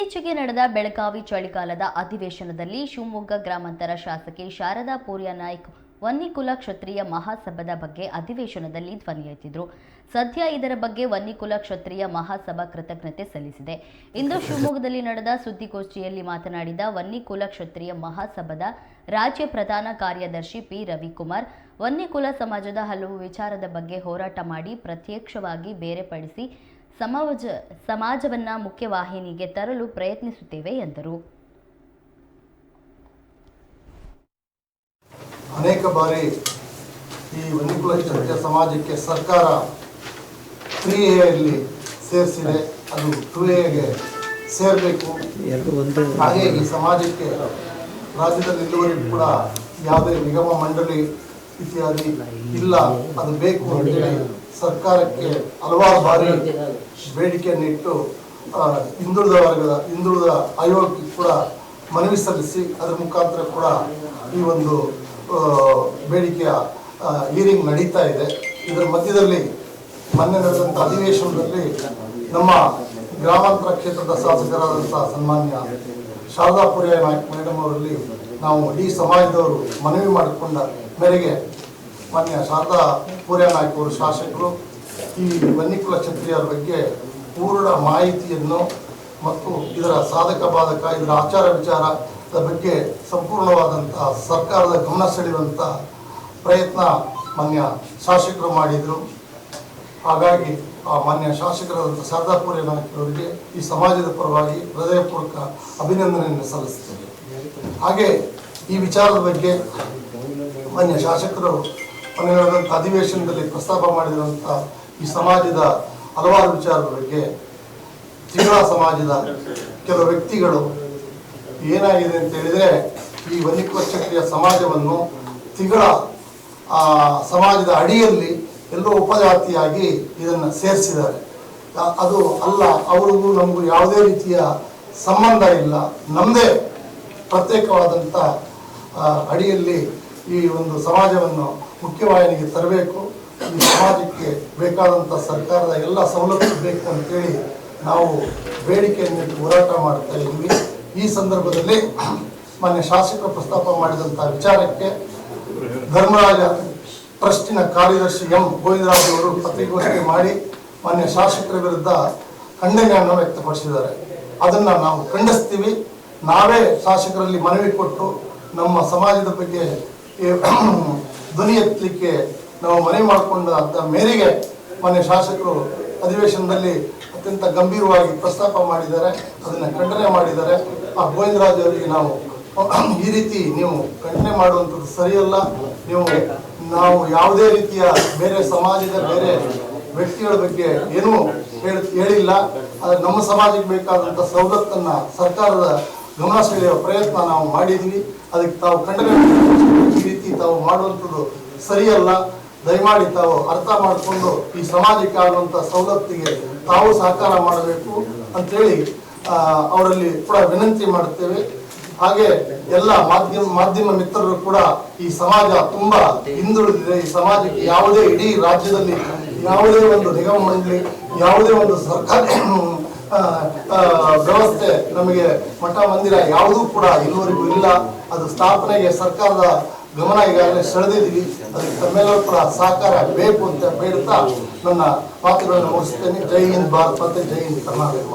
ಇತ್ತೀಚೆಗೆ ನಡೆದ ಬೆಳಗಾವಿ ಚಳಿಗಾಲದ ಅಧಿವೇಶನದಲ್ಲಿ ಶಿವಮೊಗ್ಗ ಗ್ರಾಮಾಂತರ ಶಾಸಕಿ ಶಾರದಾ ಪೂರ್ಯನಾಯ್ಕ್ ವನ್ನಿಕುಲ ಕ್ಷತ್ರಿಯ ಮಹಾಸಭಾದ ಬಗ್ಗೆ ಅಧಿವೇಶನದಲ್ಲಿ ಧ್ವನಿ ಎತ್ತಿದ್ರು. ಸದ್ಯ ಇದರ ಬಗ್ಗೆ ವನ್ನಿಕುಲ ಕ್ಷತ್ರಿಯ ಮಹಾಸಭಾ ಕೃತಜ್ಞತೆ ಸಲ್ಲಿಸಿದೆ. ಇಂದು ಶಿವಮೊಗ್ಗದಲ್ಲಿ ನಡೆದ ಸುದ್ದಿಗೋಷ್ಠಿಯಲ್ಲಿ ಮಾತನಾಡಿದ ವನ್ನಿಕುಲ ಕ್ಷತ್ರಿಯ ಮಹಾಸಭಾದ ರಾಜ್ಯ ಪ್ರಧಾನ ಕಾರ್ಯದರ್ಶಿ ಪಿ ರವಿಕುಮಾರ್, ವನ್ನಿಕುಲ ಸಮಾಜದ ಹಲವು ವಿಚಾರದ ಬಗ್ಗೆ ಹೋರಾಟ ಮಾಡಿ ಪ್ರತ್ಯಕ್ಷವಾಗಿ ಬೇರೆಪಡಿಸಿ ಸಮಾಜವನ್ನ ಮುಖ್ಯವಾಹಿನಿಗೆ ತರಲು ಪ್ರಯತ್ನಿಸುತ್ತೇವೆ ಎಂದರು. ಅನೇಕ ಬಾರಿ ಈ ವನ್ನಿಕುಲ ಕ್ಷತ್ರಿಯ ಸಮಾಜಕ್ಕೆ ಸರ್ಕಾರ 3Aಯಲ್ಲಿ ಸೇರಿಸಿದೆ, ಅದು 2Aಗೆ ಸೇರಬೇಕು. ಹಾಗೆ ಈ ಸಮಾಜಕ್ಕೆ ರಾಜ್ಯದಲ್ಲಿ ಇಲ್ಲಿವರೆಗೂ ಕೂಡ ಯಾವುದೇ ನಿಗಮ ಮಂಡಳಿ ಇತ್ಯಾದಿ ಇಲ್ಲ, ಅದು ಬೇಕು ಅಂತೇಳಿ ಸರ್ಕಾರಕ್ಕೆ ಹಲವಾರು ಬಾರಿ ಬೇಡಿಕೆಯನ್ನು ಇಟ್ಟು ಹಿಂದುಳಿದ ಆಯೋಗಕ್ಕೆ ಕೂಡ ಮನವಿ ಸಲ್ಲಿಸಿ ಅದರ ಮುಖಾಂತರ ಕೂಡ ಈ ಒಂದು ಬೇಡಿಕೆಯ ಹಿಯರಿಂಗ್ ನಡೀತಾ ಇದೆ. ಇದರ ಮಧ್ಯದಲ್ಲಿ ಮೊನ್ನೆ ನಡೆದಂಥ ಅಧಿವೇಶನದಲ್ಲಿ ನಮ್ಮ ಗ್ರಾಮಾಂತರ ಕ್ಷೇತ್ರದ ಶಾಸಕರಾದಂಥ ಸನ್ಮಾನ್ಯ ಶಾರದಾ ಪೂರ್ಯನಾಯ್ಕ್ ಮೇಡಮ್ ಅವರಲ್ಲಿ ನಾವು ಇಡೀ ಸಮಾಜದವರು ಮನವಿ ಮಾಡಿಕೊಂಡ ಮೇರೆಗೆ ಮಾನ್ಯ ಶಾರದಾ ಪೂರ್ಯನಾಯ್ಕ್ ಅವರು ಶಾಸಕರು ಈ ವನ್ನಿಕುಲ ಕ್ಷತ್ರಿಯರ ಬಗ್ಗೆ ಪೂರ್ಣ ಮಾಹಿತಿಯನ್ನು ಮತ್ತು ಇದರ ಸಾಧಕ ಬಾಧಕ, ಇದರ ಆಚಾರ ವಿಚಾರದ ಬಗ್ಗೆ ಸಂಪೂರ್ಣವಾದಂತಹ ಸರ್ಕಾರದ ಗಮನ ಸೆಳೆಯುವಂಥ ಪ್ರಯತ್ನ ಮಾನ್ಯ ಶಾಸಕರು ಮಾಡಿದರು. ಹಾಗಾಗಿ ಆ ಮಾನ್ಯ ಶಾಸಕರಾದಂಥ ಶಾರದಾ ಪೂರ್ಯನಾಯ್ಕ್ ಅವರಿಗೆ ಈ ಸಮಾಜದ ಪರವಾಗಿ ಹೃದಯಪೂರ್ವಕ ಅಭಿನಂದನೆಯನ್ನು ಸಲ್ಲಿಸುತ್ತೇವೆ. ಹಾಗೆ ಈ ವಿಚಾರದ ಬಗ್ಗೆ ಮಾನ್ಯ ಶಾಸಕರು ನಡೆದಂಥ ಅಧಿವೇಶನದಲ್ಲಿ ಪ್ರಸ್ತಾಪ ಮಾಡಿರುವಂಥ ಈ ಸಮಾಜದ ಹಲವಾರು ವಿಚಾರದ ಬಗ್ಗೆ ತಿಗಳ ಸಮಾಜದ ಕೆಲವು ವ್ಯಕ್ತಿಗಳು ಏನಾಗಿದೆ ಅಂತ ಹೇಳಿದರೆ, ಈ ವನ್ನಿಕುಲ ಕ್ಷತ್ರಿಯ ಸಮಾಜವನ್ನು ತಿಗಳ ಸಮಾಜದ ಅಡಿಯಲ್ಲಿ ಎಲ್ಲೋ ಉಪಜಾತಿಯಾಗಿ ಇದನ್ನು ಸೇರಿಸಿದ್ದಾರೆ. ಅದು ಅಲ್ಲ, ಅವ್ರಿಗೂ ನಮಗೂ ಯಾವುದೇ ರೀತಿಯ ಸಂಬಂಧ ಇಲ್ಲ, ನಮ್ಮದೇ ಪ್ರತ್ಯೇಕವಾದಂಥ ಅಡಿಯಲ್ಲಿ ಈ ಒಂದು ಸಮಾಜವನ್ನು ಮುಖ್ಯವಾಹಿನಿಗೆ ತರಬೇಕು, ಈ ಸಮಾಜಕ್ಕೆ ಬೇಕಾದಂಥ ಸರ್ಕಾರದ ಎಲ್ಲ ಸವಲತ್ತು ಬೇಕು ಅಂತೇಳಿ ನಾವು ಬೇಡಿಕೆಯನ್ನು ಹೋರಾಟ ಮಾಡ್ತಾ ಇದ್ವಿ. ಈ ಸಂದರ್ಭದಲ್ಲಿ ಮಾನ್ಯ ಶಾಸಕರು ಪ್ರಸ್ತಾಪ ಮಾಡಿದಂಥ ವಿಚಾರಕ್ಕೆ ಧರ್ಮರಾಜ ಟ್ರಸ್ಟಿನ ಕಾರ್ಯದರ್ಶಿ ಎಂ ಗೋವಿಂದರಾಜ್ ಅವರು ಪತ್ರಿಕಾಗೋಷ್ಠಿ ಮಾಡಿ ಮಾನ್ಯ ಶಾಸಕರ ವಿರುದ್ಧ ಖಂಡನೆಯನ್ನು ವ್ಯಕ್ತಪಡಿಸಿದ್ದಾರೆ. ಅದನ್ನು ನಾವು ಖಂಡಿಸ್ತೀವಿ. ನಾವೇ ಶಾಸಕರಲ್ಲಿ ಮನವಿ ಕೊಟ್ಟು ನಮ್ಮ ಸಮಾಜದ ಬಗ್ಗೆ ಧ್ವನಿ ಎತ್ತಲಿಕ್ಕೆ ನಾವು ಮನವಿ ಮಾಡಿಕೊಂಡ ಮೇರೆಗೆ ಮಾನ್ಯ ಶಾಸಕರು ಅಧಿವೇಶನದಲ್ಲಿ ಅತ್ಯಂತ ಗಂಭೀರವಾಗಿ ಪ್ರಸ್ತಾಪ ಮಾಡಿದ್ದಾರೆ, ಅದನ್ನು ಖಂಡನೆ ಮಾಡಿದ್ದಾರೆ. ಆ ಗೋವಿಂದರಾಜ್ ಅವರಿಗೆ ನಾವು ಈ ರೀತಿ ನೀವು ಖಂಡನೆ ಮಾಡುವಂಥದ್ದು ಸರಿಯಲ್ಲ, ನಾವು ಯಾವುದೇ ರೀತಿಯ ಬೇರೆ ಸಮಾಜದ ಬೇರೆ ವ್ಯಕ್ತಿಗಳ ಬಗ್ಗೆ ಏನೂ ಹೇಳಿಲ್ಲ. ನಮ್ಮ ಸಮಾಜಕ್ಕೆ ಬೇಕಾದಂಥ ಸವಲತ್ತನ್ನು ಸರ್ಕಾರದ ಗಮನ ಸೆಳೆಯುವ ಪ್ರಯತ್ನ ನಾವು ಮಾಡಿದ್ವಿ. ಅದಕ್ಕೆ ತಾವು ಖಂಡನೆ ಈ ರೀತಿ ತಾವು ಮಾಡುವಂಥದ್ದು ಸರಿಯಲ್ಲ. ದಯಮಾಡಿ ತಾವು ಅರ್ಥ ಮಾಡಿಕೊಂಡು ಈ ಸಮಾಜಕ್ಕೆ ಆಗುವಂಥ ಸವಲತ್ತಿಗೆ ತಾವು ಸಹಕಾರ ಮಾಡಬೇಕು ಅಂತೇಳಿ ಅವರಲ್ಲಿ ಕೂಡ ವಿನಂತಿ ಮಾಡುತ್ತೇವೆ. ಹಾಗೆ ಎಲ್ಲ ಮಾಧ್ಯಮ ಮಿತ್ರರು ಕೂಡ ಈ ಸಮಾಜ ತುಂಬಾ ಹಿಂದುಳಿದಿದೆ. ಈ ಸಮಾಜಕ್ಕೆ ಯಾವುದೇ ಇಡೀ ರಾಜ್ಯದಲ್ಲಿ ಯಾವುದೇ ಒಂದು ನಿಗಮ ಮಂಡಳಿ, ಯಾವುದೇ ಒಂದು ಸರ್ಕಾರಿ ವ್ಯವಸ್ಥೆ, ನಮಗೆ ಮಠ ಮಂದಿರ ಯಾವುದೂ ಕೂಡ ಇಲ್ಲಿವರೆಗೂ ಇಲ್ಲ. ಅದು ಸ್ಥಾಪನೆಗೆ ಸರ್ಕಾರದ ಗಮನ ಈಗಾಗಲೇ ಸೆಳೆದಿದ್ದೀವಿ. ಅದಕ್ಕೆ ತಮ್ಮೆಲ್ಲರೂ ಕೂಡ ಸಹಕಾರ ಬೇಕು ಅಂತ ಬೇಡುತ್ತಾ ನನ್ನ ಮಾತುಗಳನ್ನು ಮುಗಿಸ್ತೇನೆ. ಜೈ ಹಿಂದ್ ಭಾರತ್ ಮತ್ತು ಜೈ ಹಿಂದ್ ಕರ್ನಾಟಕ.